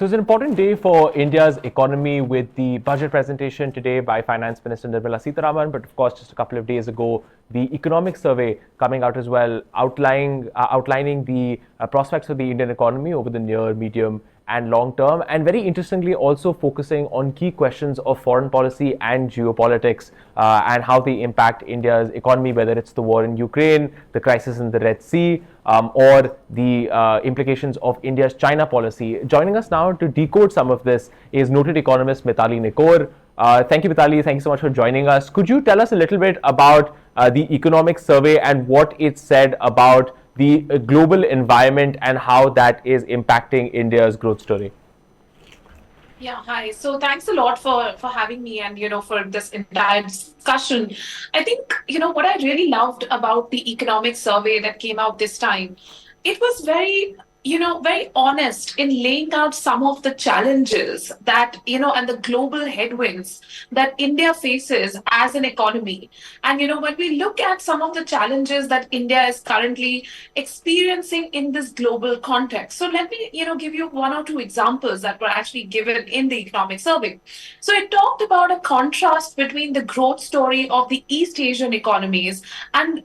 So it's an important day for India's economy with the budget presentation today by Finance Minister Nirmala Sitharaman. But of course, just a couple of days ago, the economic survey coming out as well, outlining the prospects for the Indian economy over the near, medium, and long term, and very interestingly also focusing on key questions of foreign policy and geopolitics and how they impact India's economy, whether it's the war in Ukraine, the crisis in the Red Sea, or the implications of India's China policy. Joining us now to decode some of this is noted economist Mitali Nikore. Thank you, Mitali. Thank you so much for joining us. Could you tell us a little bit about the economic survey and what it said about the global environment and how that is impacting India's growth story? Yeah, hi. So thanks a lot for having me and for this entire discussion. I think what I really loved about the economic survey that came out this time, it was very honest in laying out some of the challenges that and the global headwinds that India faces as an economy. And when we look at some of the challenges that India is currently experiencing in this global context, so let me give you one or two examples that were actually given in the economic survey. So it talked about a contrast between the growth story of the East Asian economies and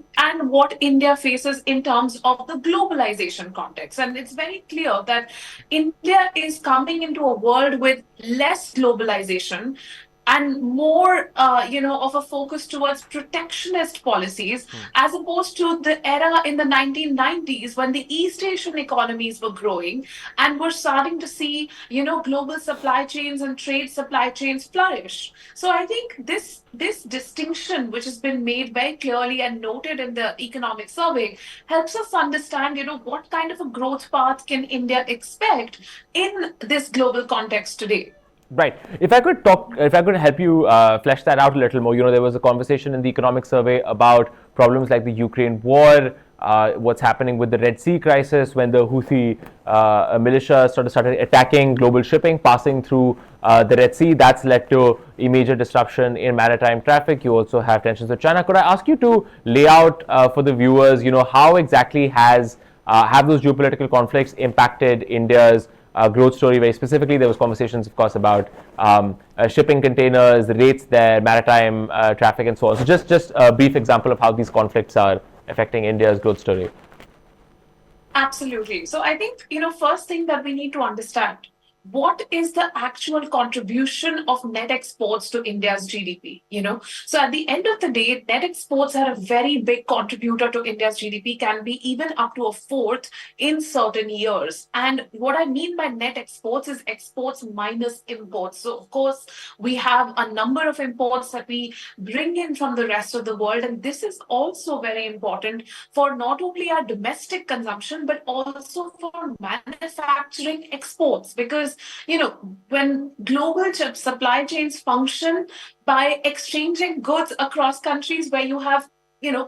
what India faces in terms of the globalization context. And it's very clear that India is coming into a world with less globalization and more, of a focus towards protectionist policies, as opposed to the era in the 1990s when the East Asian economies were growing and we're starting to see, global supply chains and trade supply chains flourish. So I think this distinction, which has been made very clearly and noted in the economic survey, helps us understand, what kind of a growth path can India expect in this global context today. Right. If I could help you flesh that out a little more, there was a conversation in the economic survey about problems like the Ukraine war, what's happening with the Red Sea crisis when the Houthi militia started attacking global shipping, passing through the Red Sea. That's led to a major disruption in maritime traffic. You also have tensions with China. Could I ask you to lay out for the viewers, how exactly have those geopolitical conflicts impacted India's growth story? Very specifically, there was conversations, of course, about shipping containers, the rates there, maritime traffic, and so on. So just a brief example of how these conflicts are affecting India's growth story. Absolutely. So I think, first thing that we need to understand, what is the actual contribution of net exports to India's GDP? So at the end of the day, net exports are a very big contributor to India's GDP, can be even up to a fourth in certain years. And what I mean by net exports is exports minus imports. So of course, we have a number of imports that we bring in from the rest of the world. And this is also very important for not only our domestic consumption, but also for manufacturing exports. Because when global chip supply chains function by exchanging goods across countries where you have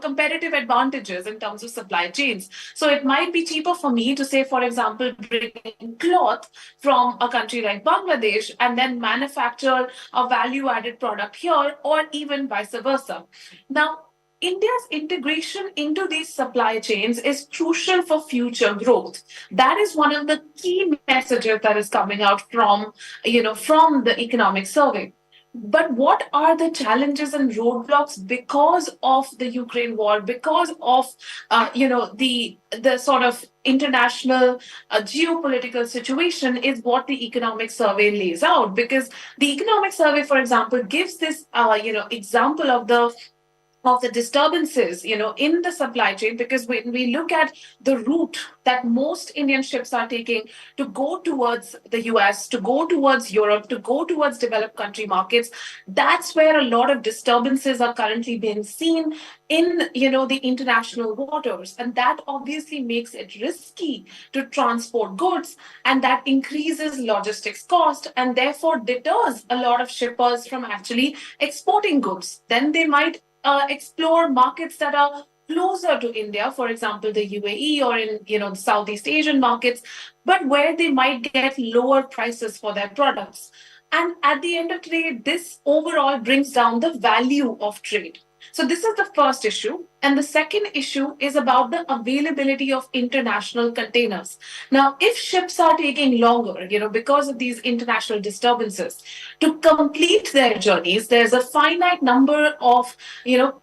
competitive advantages in terms of supply chains. So it might be cheaper for me to say, for example, bring in cloth from a country like Bangladesh and then manufacture a value added product here, or even vice versa. Now, India's integration into these supply chains is crucial for future growth. That is one of the key messages that is coming out from the economic survey. But what are the challenges and roadblocks because of the Ukraine war, because of the sort of international geopolitical situation, is what the economic survey lays out. Because the economic survey, for example, gives this example of the disturbances, in the supply chain, because when we look at the route that most Indian ships are taking to go towards the US, to go towards Europe, to go towards developed country markets, that's where a lot of disturbances are currently being seen in, the international waters. And that obviously makes it risky to transport goods, and that increases logistics cost and therefore deters a lot of shippers from actually exporting goods. Then they might explore markets that are closer to India, for example, the UAE, or in the Southeast Asian markets, but where they might get lower prices for their products. And at the end of the day, this overall brings down the value of trade. So this is the first issue. And the second issue is about the availability of international containers. Now, if ships are taking longer, because of these international disturbances, to complete their journeys, there's a finite number of,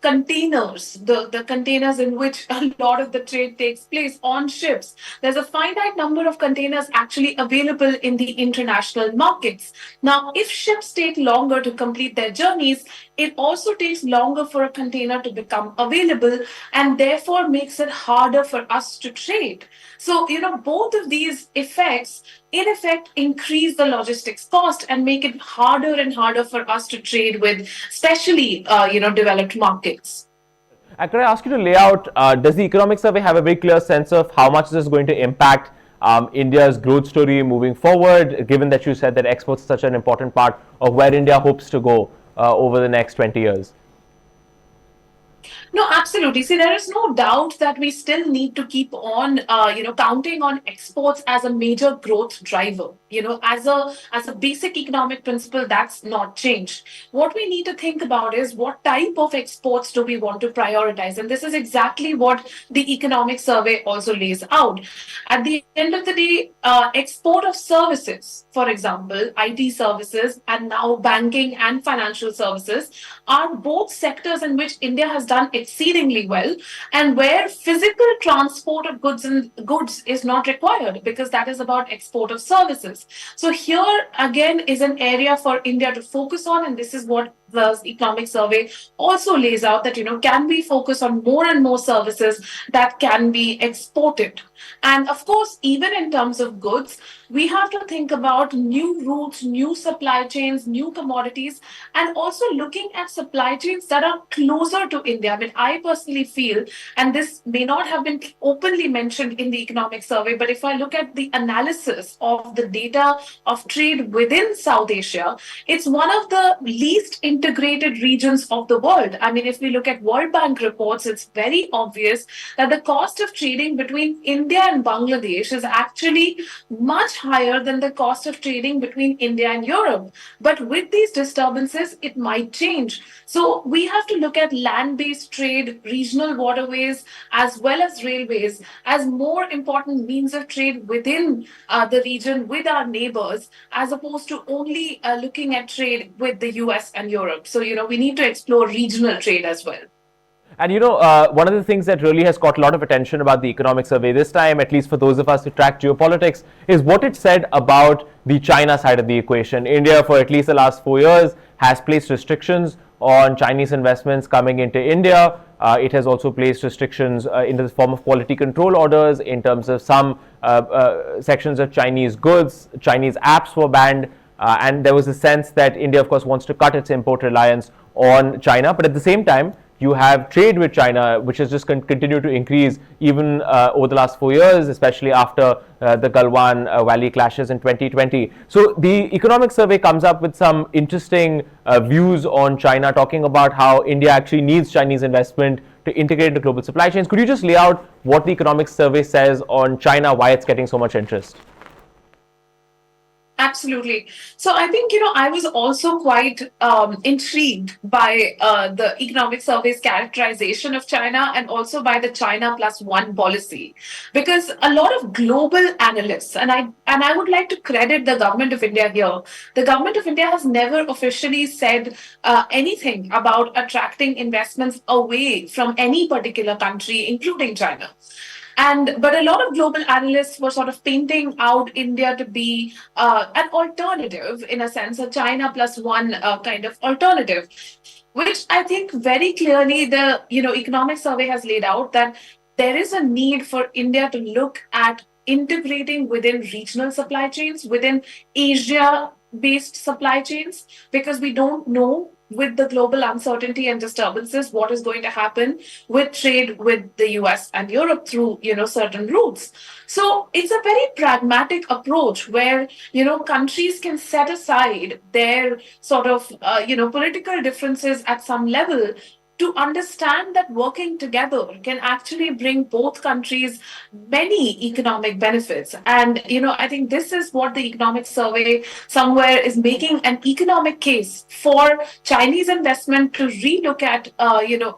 containers, the containers in which a lot of the trade takes place on ships. There's a finite number of containers actually available in the international markets. Now, if ships take longer to complete their journeys, it also takes longer for a container to become available and therefore makes it harder for us to trade. So, both of these effects in effect increase the logistics cost and make it harder and harder for us to trade with, especially, developed markets. Could I ask you to lay out, does the economic survey have a very clear sense of how much this is going to impact India's growth story moving forward, given that you said that exports are such an important part of where India hopes to go over the next 20 years? No, absolutely. See, there is no doubt that we still need to keep on, counting on exports as a major growth driver. As a basic economic principle, that's not changed. What we need to think about is what type of exports do we want to prioritize, and this is exactly what the economic survey also lays out. At the end of the day, export of services, for example, IT services, and now banking and financial services, are both sectors in which India has done exceedingly well, and where physical transport of goods is not required, because that is about export of services. So here again is an area for India to focus on, and this is what the economic survey also lays out, that can we focus on more and more services that can be exported. And of course, even in terms of goods, we have to think about new routes, new supply chains, new commodities, and also looking at supply chains that are closer to India. I mean, I personally feel, and this may not have been openly mentioned in the economic survey, but if I look at the analysis of the data of trade within South Asia, it's one of the least integrated regions of the world. I mean, if we look at World Bank reports, it's very obvious that the cost of trading between India and Bangladesh is actually much higher than the cost of trading between India and Europe. But with these disturbances, it might change. So we have to look at land-based trade, regional waterways, as well as railways as more important means of trade within the region with our neighbors, as opposed to only looking at trade with the US and Europe. So, we need to explore regional trade as well. And one of the things that really has caught a lot of attention about the economic survey this time, at least for those of us who track geopolitics, is what it said about the China side of the equation. India, for at least the last 4 years, has placed restrictions on Chinese investments coming into India. It has also placed restrictions in the form of quality control orders in terms of some sections of Chinese goods. Chinese apps were banned. And there was a sense that India, of course, wants to cut its import reliance on China. But at the same time, you have trade with China, which has just continued to increase even over the last 4 years, especially after the Galwan Valley clashes in 2020. So the economic survey comes up with some interesting views on China, talking about how India actually needs Chinese investment to integrate into global supply chains. Could you just lay out what the economic survey says on China, why it's getting so much interest? Absolutely. So I think, I was also quite intrigued by the economic survey's characterization of China, and also by the China plus one policy, because a lot of global analysts, and I would like to credit the government of India here. The government of India has never officially said anything about attracting investments away from any particular country, including China. But a lot of global analysts were sort of painting out India to be an alternative, in a sense, a China plus one kind of alternative, which I think very clearly the economic survey has laid out, that there is a need for India to look at integrating within regional supply chains, within Asia based supply chains, because we don't know, with the global uncertainty and disturbances, what is going to happen with trade with the US and Europe through certain routes. So it's a very pragmatic approach where countries can set aside their sort of political differences at some level, to understand that working together can actually bring both countries many economic benefits. And, I think this is what the economic survey somewhere is making an economic case for Chinese investment to relook at,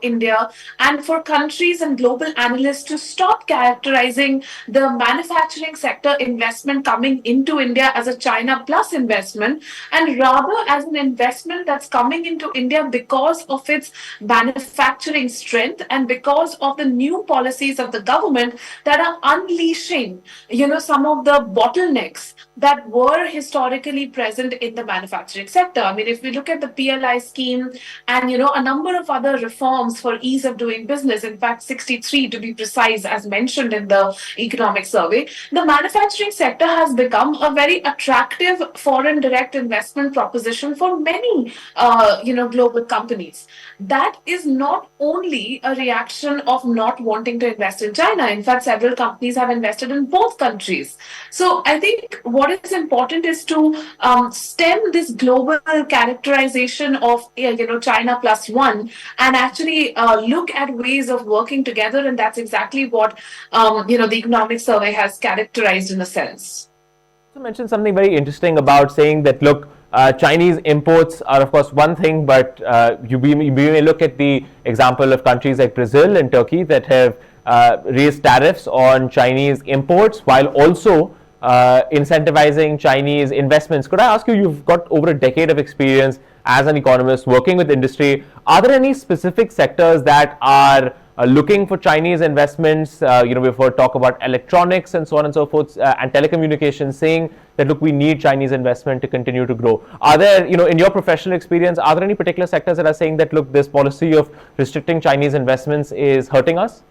India, and for countries and global analysts to stop characterizing the manufacturing sector investment coming into India as a China plus investment, and rather as an investment that's coming into India because of its manufacturing strength and because of the new policies of the government that are unleashing, some of the bottlenecks that were historically present in the manufacturing sector. I mean, if we look at the PLI scheme and, a number of other reforms for ease of doing business, in fact, 63 to be precise, as mentioned in the economic survey, the manufacturing sector has become a very attractive foreign direct investment proposition for many, global companies. That is not only a reaction of not wanting to invest in China. In fact, several companies have invested in both countries. So I think what is important is to stem this global characterization of China plus one, and actually look at ways of working together, and that's exactly what the economic survey has characterized in a sense. You mentioned something very interesting about saying that, look, Chinese imports are, of course, one thing, but we may look at the example of countries like Brazil and Turkey that have raised tariffs on Chinese imports while also incentivizing Chinese investments. Could I ask you, you've got over a decade of experience as an economist working with industry. Are there any specific sectors that are looking for Chinese investments? We've heard talk about electronics and so on and so forth, and telecommunications, saying that, look, we need Chinese investment to continue to grow. Are there, in your professional experience, are there any particular sectors that are saying that, look, this policy of restricting Chinese investments is hurting us?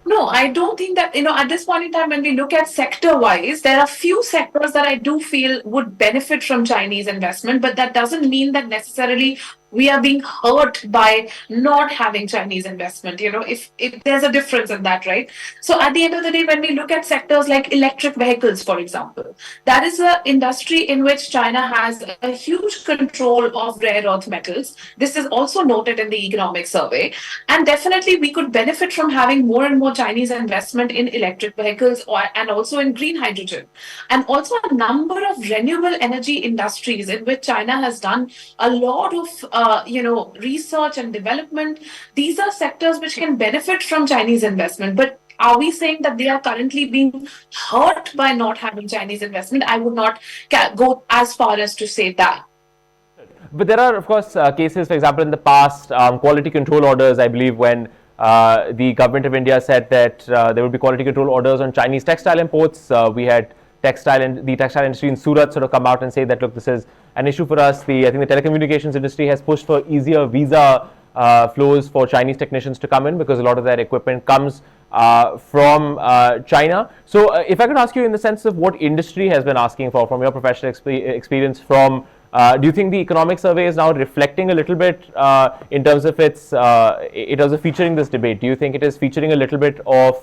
No, I don't think that, at this point in time, when we look at sector wise, there are few sectors that I do feel would benefit from Chinese investment, but that doesn't mean that necessarily we are being hurt by not having Chinese investment. If there's a difference in that, right? So at the end of the day, when we look at sectors like electric vehicles, for example, that is an industry in which China has a huge control of rare earth metals. This is also noted in the economic survey. And definitely we could benefit from having more and more Chinese investment in electric vehicles and also in green hydrogen. And also a number of renewable energy industries in which China has done a lot of research and development. These are sectors which can benefit from Chinese investment. But are we saying that they are currently being hurt by not having Chinese investment? I would not go as far as to say that. But there are, of course, cases, for example, in the past, quality control orders, I believe, when the government of India said that there would be quality control orders on Chinese textile imports. We had the textile industry in Surat sort of come out and say that, look, this is an issue for us. I think the telecommunications industry has pushed for easier visa flows for Chinese technicians to come in because a lot of their equipment comes from China. So if I could ask you in the sense of what industry has been asking for from your professional experience from do you think the economic survey is now reflecting a little bit in terms of featuring this debate? Do you think it is featuring a little bit of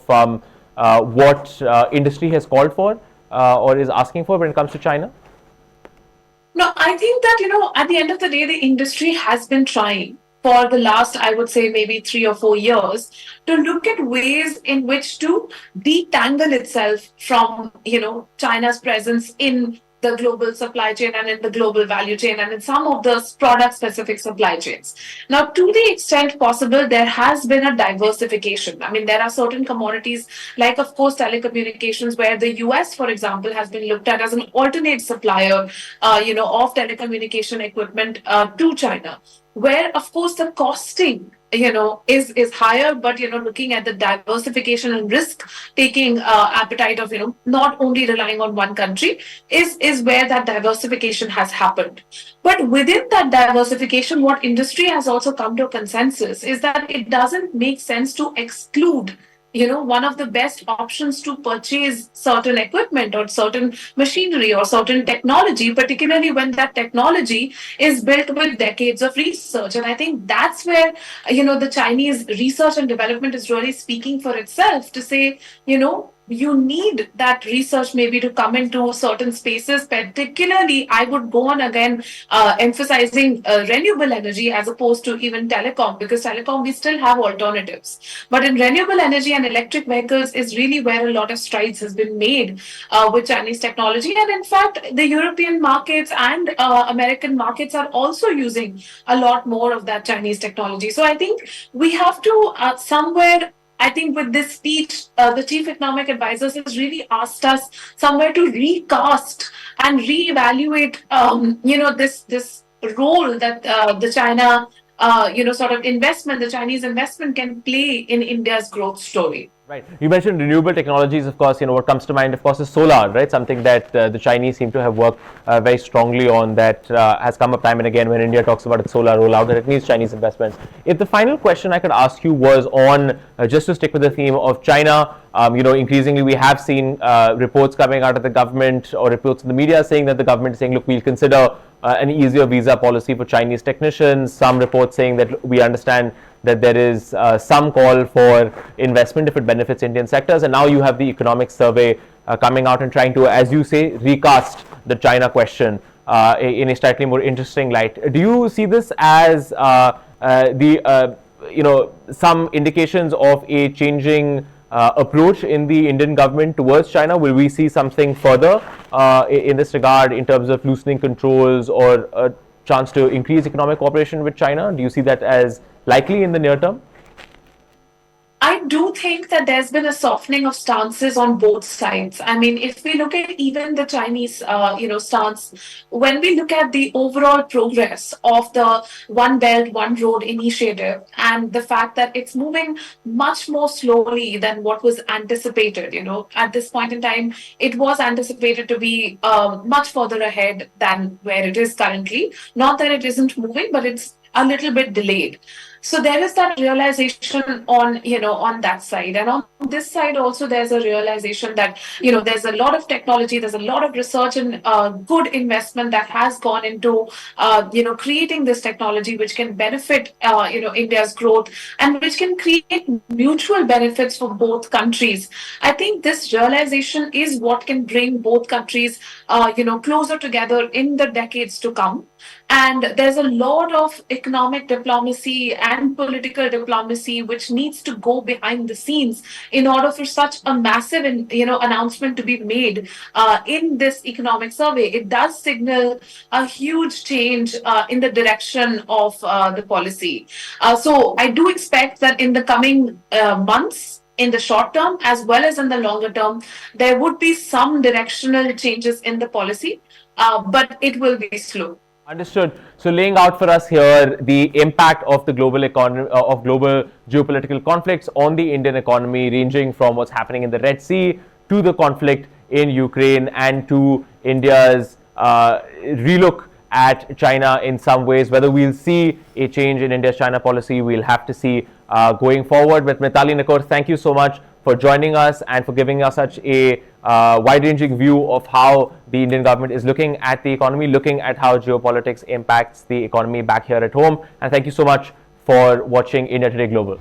what industry has called for or is asking for when it comes to China? No, I think that, at the end of the day, the industry has been trying for the last, I would say, maybe 3 or 4 years to look at ways in which to detangle itself from, China's presence in the global supply chain and in the global value chain and in some of the product specific supply chains. Now, to the extent possible, there has been a diversification. I mean, there are certain commodities like, of course, telecommunications, where the US, for example, has been looked at as an alternate supplier, of telecommunication equipment to China, where, of course, the costing is higher, but looking at the diversification and risk taking appetite of not only relying on one country is where that diversification has happened. But within that diversification, what industry has also come to a consensus is that it doesn't make sense to exclude one of the best options to purchase certain equipment or certain machinery or certain technology, particularly when that technology is built with decades of research. And I think that's where, the Chinese research and development is really speaking for itself to say, you need that research maybe to come into certain spaces. Particularly, I would go on again emphasizing renewable energy as opposed to even telecom, because telecom we still have alternatives. But in renewable energy and electric vehicles is really where a lot of strides has been made with Chinese technology. And in fact, the European markets and American markets are also using a lot more of that Chinese technology. So I think we have to somewhere, I think with this speech, the chief economic advisors has really asked us somewhere to recast and reevaluate, this role that the China, sort of investment, the Chinese investment can play in India's growth story. Right. You mentioned renewable technologies, of course, what comes to mind, of course, is solar, right? Something that the Chinese seem to have worked very strongly on, that has come up time and again when India talks about its solar rollout, that it needs Chinese investments. If the final question I could ask you was on, just to stick with the theme of China, increasingly we have seen reports coming out of the government or reports in the media saying that the government is saying, look, we'll consider an easier visa policy for Chinese technicians. Some reports saying that we understand that there is some call for investment if it benefits Indian sectors. And now you have the economic survey coming out and trying to, as you say, recast the China question in a slightly more interesting light. Do you see this as some indications of a changing approach in the Indian government towards China? Will we see something further in this regard in terms of loosening controls or a chance to increase economic cooperation with China? Do you see that as likely in the near term? I do think that there's been a softening of stances on both sides. I mean, if we look at even the Chinese, stance, when we look at the overall progress of the One Belt, One Road initiative, and the fact that it's moving much more slowly than what was anticipated, at this point in time, it was anticipated to be much further ahead than where it is currently. Not that it isn't moving, but it's a little bit delayed. So there is that realization on that side. And on this side also, there's a realization that, there's a lot of technology, there's a lot of research and good investment that has gone into, creating this technology, which can benefit, India's growth and which can create mutual benefits for both countries. I think this realization is what can bring both countries, closer together in the decades to come. And there's a lot of economic diplomacy and political diplomacy which needs to go behind the scenes in order for such a massive, announcement to be made in this economic survey. It does signal a huge change in the direction of the policy. So I do expect that in the coming months, in the short term as well as in the longer term, there would be some directional changes in the policy, but it will be slow. Understood. So laying out for us here the impact of the global economy, of global geopolitical conflicts on the Indian economy, ranging from what's happening in the Red Sea to the conflict in Ukraine and to India's relook at China in some ways. Whether we'll see a change in India's China policy, we'll have to see going forward. But Mitali Nikore, thank you so much for joining us and for giving us such a wide-ranging view of how the Indian government is looking at the economy, looking at how geopolitics impacts the economy back here at home. And thank you so much for watching India Today Global.